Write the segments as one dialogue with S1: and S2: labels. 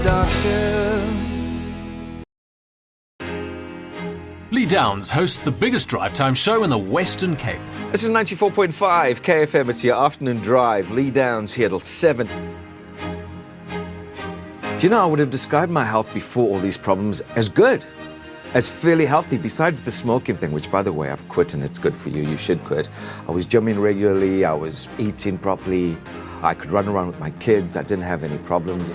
S1: doctor.
S2: Lee Downs hosts the biggest drive time show in the Western Cape.
S3: This is 94.5 KFM. It's your afternoon drive. Lee Downs here till 7. Do you know, I would have described my health before all these problems as good, as fairly healthy, besides the smoking thing, which, by the way, I've quit and it's good for you. You should quit. I was gymming regularly. I was eating properly. I could run around with my kids. I didn't have any problems.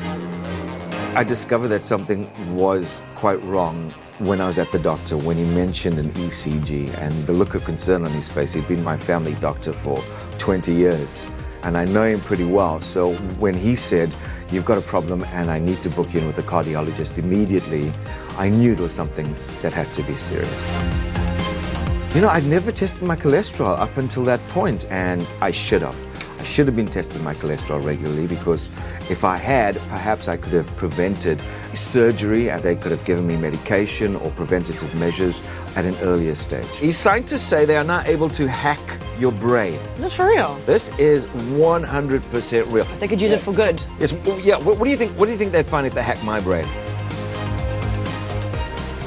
S3: I discovered that something was quite wrong when I was at the doctor, when he mentioned an ECG, and the look of concern on his face. He'd been my family doctor for 20 years, and I know him pretty well. So when he said, "You've got a problem and I need to book you in with a cardiologist immediately," I knew it was something that had to be serious. You know, I'd never tested my cholesterol up until that point, and I should have. I should have been testing my cholesterol regularly, because if I had, perhaps I could have prevented surgery and they could have given me medication or preventative measures at an earlier stage. These scientists say they are now able to hack your brain.
S4: Is this for real?
S3: This is 100% real.
S4: They could use it for good.
S3: Yes. Well, yeah. What do you think? What do you think they'd find if they hacked my brain?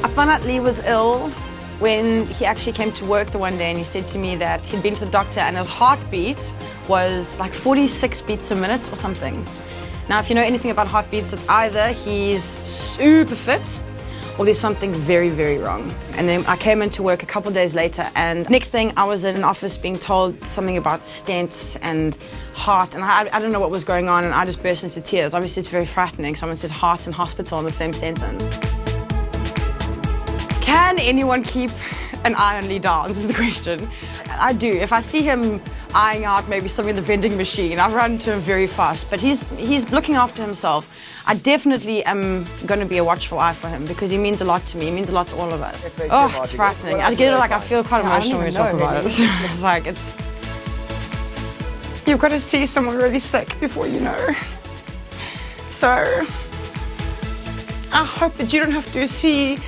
S4: I found out Lee was ill when he actually came to work the one day, and he said to me that he'd been to the doctor and his heartbeat was like 46 beats a minute or something. Now, if you know anything about heartbeats, it's either he's super fit or there's something very, very wrong. And then I came into work a couple of days later, and next thing I was in an office being told something about stents and heart, and I don't know what was going on, and I just burst into tears. Obviously, it's very frightening. Someone says heart and hospital in the same sentence. Can anyone keep an eye on Lee Downs is the question. I do. If I see him eyeing out maybe something in the vending machine, I run to him very fast. But he's looking after himself. I definitely am going to be a watchful eye for him, because he means a lot to me. He means a lot to all of us. Oh, it's frightening. I get it, like I feel quite emotional when we talk about it. It's like, it's...
S5: You've got to see someone really sick before you know. So I hope that you don't have to see,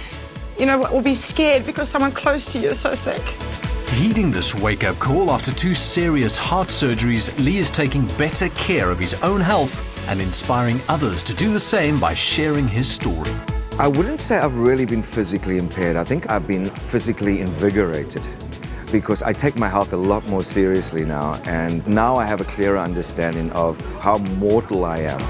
S5: or be scared because someone close to you is so sick.
S2: Heeding this wake-up call after 2 serious heart surgeries, Lee is taking better care of his own health and inspiring others to do the same by sharing his story.
S3: I wouldn't say I've really been physically impaired. I think I've been physically invigorated, because I take my health a lot more seriously now, and now I have a clearer understanding of how mortal I am.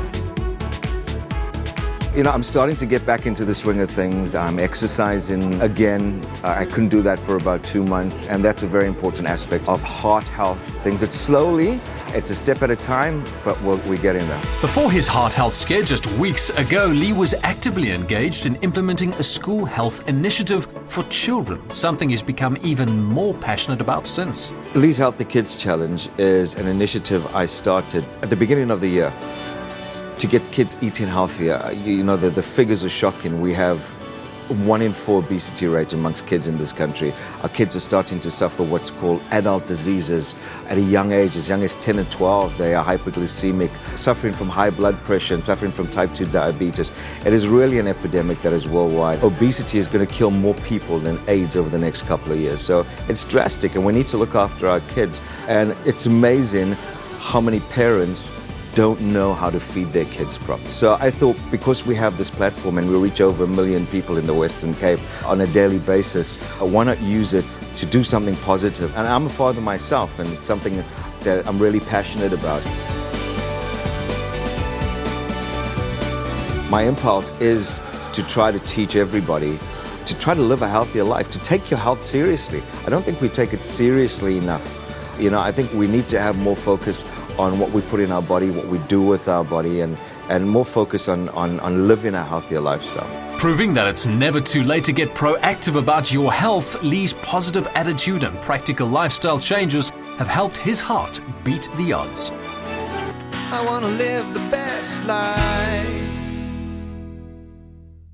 S3: I'm starting to get back into the swing of things. I'm exercising again. I couldn't do that for about 2 months, and that's a very important aspect of heart health. Things that slowly, it's a step at a time, but we're getting there.
S2: Before his heart health scare just weeks ago, Lee was actively engaged in implementing a school health initiative for children, something he's become even more passionate about since.
S3: Lee's Help the Kids Challenge is an initiative I started at the beginning of the year to get kids eating healthier. The figures are shocking. We have 1 in 4 obesity rate amongst kids in this country. Our kids are starting to suffer what's called adult diseases at a young age. As young as 10 and 12, they are hypoglycemic, suffering from high blood pressure and suffering from type 2 diabetes. It is really an epidemic that is worldwide. Obesity is going to kill more people than AIDS over the next couple of years. So it's drastic, and we need to look after our kids. And it's amazing how many parents don't know how to feed their kids properly. So I thought, because we have this platform and we reach over 1 million people in the Western Cape on a daily basis, why not use it to do something positive? And I'm a father myself, and it's something that I'm really passionate about. My impulse is to try to teach everybody to try to live a healthier life, to take your health seriously. I don't think we take it seriously enough. I think we need to have more focus on what we put in our body, what we do with our body, and more focus on living a healthier lifestyle.
S2: Proving that it's never too late to get proactive about your health, Lee's positive attitude and practical lifestyle changes have helped his heart beat the odds.
S1: I want to live the best life.